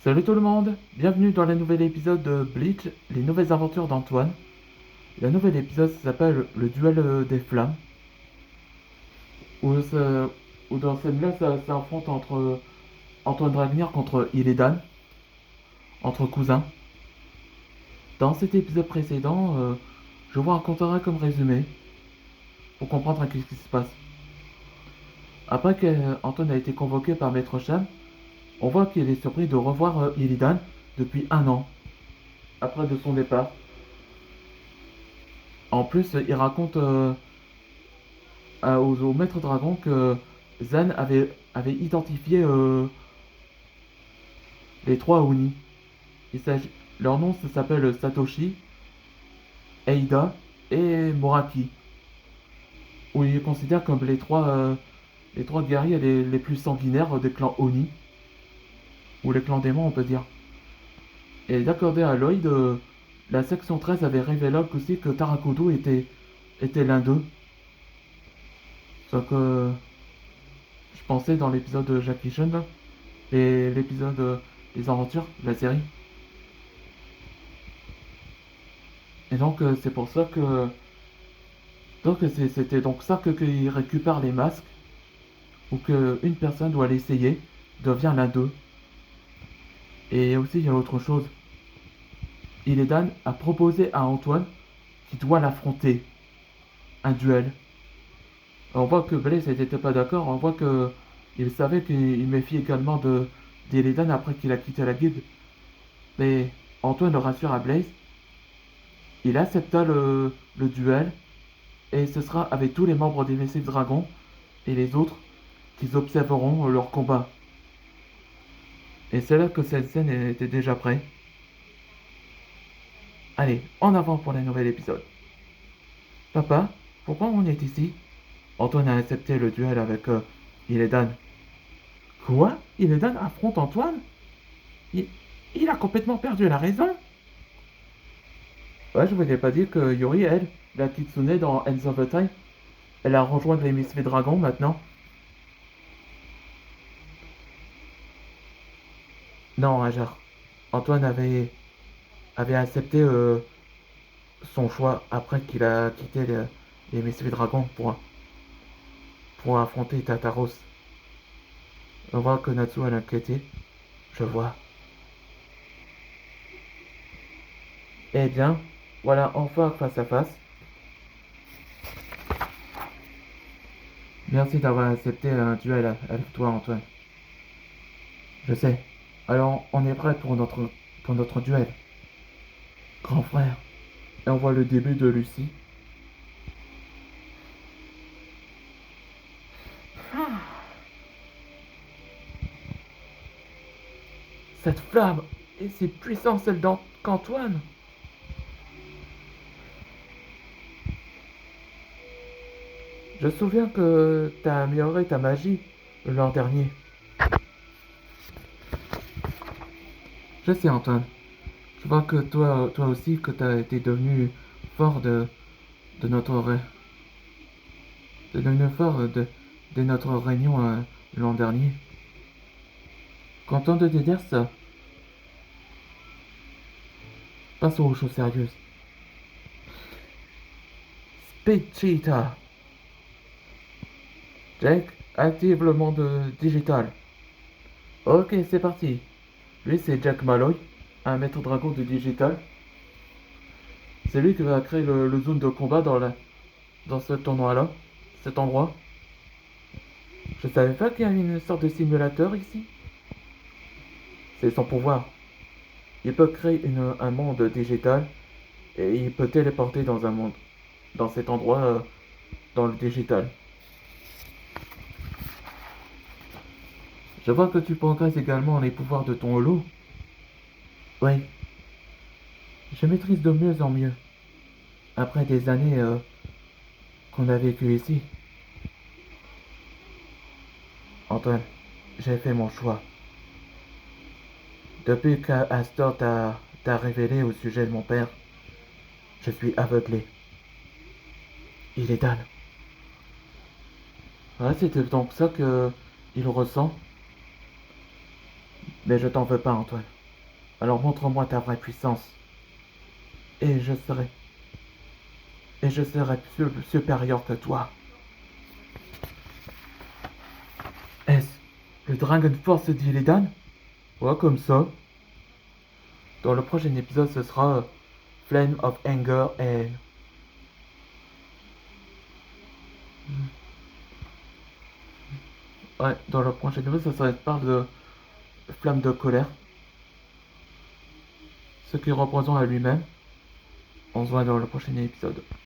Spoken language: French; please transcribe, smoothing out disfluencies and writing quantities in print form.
Salut tout le monde, bienvenue dans le nouvel épisode de Bleach, les nouvelles aventures d'Antoine. Le nouvel épisode s'appelle le duel des flammes, où, où dans scène-là ça affronte entre Antoine Dragnir contre Illidan, entre cousins. Dans cet épisode précédent, je vous raconterai comme résumé, pour comprendre ce qui se passe. Après qu'Antoine a été convoqué par Maître Cham, on voit qu'il est surpris de revoir Illidan depuis un an, après de son départ. En plus, il raconte au maître dragon que Zan avait identifié les trois Oni. Il s'agit, leur nom s'appelle Satoshi, Eida et Moraki, où il considère comme les trois guerriers les plus sanguinaires des clans Oni, ou les clans démons on peut dire. Et d'accordé à Lloyd, la section 13 avait révélé aussi que Tarakudo était l'un d'eux. Sauf que je pensais dans l'épisode de Jackie Chan, là, et l'épisode des aventures, la série. Et donc c'est pour ça que donc c'était donc ça que qu'il récupère les masques ou qu'une personne doit l'essayer devient l'un d'eux. Et aussi il y a autre chose. Illidan a proposé à Antoine qu'il doit l'affronter, un duel. On voit que Blaze n'était pas d'accord, on voit que il savait qu'il méfie également de d'Illidan après qu'il a quitté la guilde. Mais Antoine le rassure à Blaze, il accepta le duel et ce sera avec tous les membres des Messieurs Dragons et les autres qu'ils observeront leur combat. Et c'est là que cette scène était déjà prête. Allez, en avant pour le nouvel épisode. Papa, pourquoi on est ici? Antoine a accepté le duel avec Illidan. Quoi? Illidan affronte Antoine? il, il a complètement perdu la raison? Ouais, je vous ai pas dit que Yuri, elle, la Kitsune dans Ends of the Time, elle a rejoint les Misfits Dragons maintenant. Non, Ajar. Antoine avait accepté son choix après qu'il a quitté les Misfits Dragons pour affronter Tataros. On voit que Natsu est inquiété. Je vois. Eh bien, voilà enfin face à face. Merci d'avoir accepté un duel avec toi, Antoine. Je sais. Alors, on est prêt pour notre duel. Grand frère. Et on voit le début de Lucie. Cette flamme est si puissante celle qu'Antoine. Je me souviens que t'as amélioré ta magie l'an dernier. Je sais, Antoine. Je vois que toi aussi, que t'as été devenu fort de notre de devenu fort de notre réunion l'an dernier. Content de te dire ça. Passons aux choses sérieuses. Speed Cheetah. Jake, active le monde digital. Ok, c'est parti. Lui, c'est Jack Malloy, un maître dragon de digital. C'est lui qui va créer le zone de combat dans ce tournoi-là, cet endroit. Je savais pas qu'il y avait une sorte de simulateur ici. C'est son pouvoir. Il peut créer un monde digital et il peut téléporter dans un monde, dans cet endroit, dans le digital. Je vois que tu progresses également les pouvoirs de ton holo. Oui, je maîtrise de mieux en mieux. Après des années qu'on a vécues ici. Antoine, j'ai fait mon choix. Depuis qu'Astor t'a révélé au sujet de mon père, je suis aveuglé. Il est Dan. Ouais, c'était donc ça que il ressent. Mais je t'en veux pas, Antoine. Alors montre-moi ta vraie puissance. Et je serai. Et je serai supérieur que toi. Est-ce le Dragon Force d'Illidan? Ouais, comme ça. Dans le prochain épisode, ce sera Flame of Anger et... Ouais, dans le prochain épisode, ça parle de Flamme de colère. Ce qui représente à lui-même. On se voit dans le prochain épisode.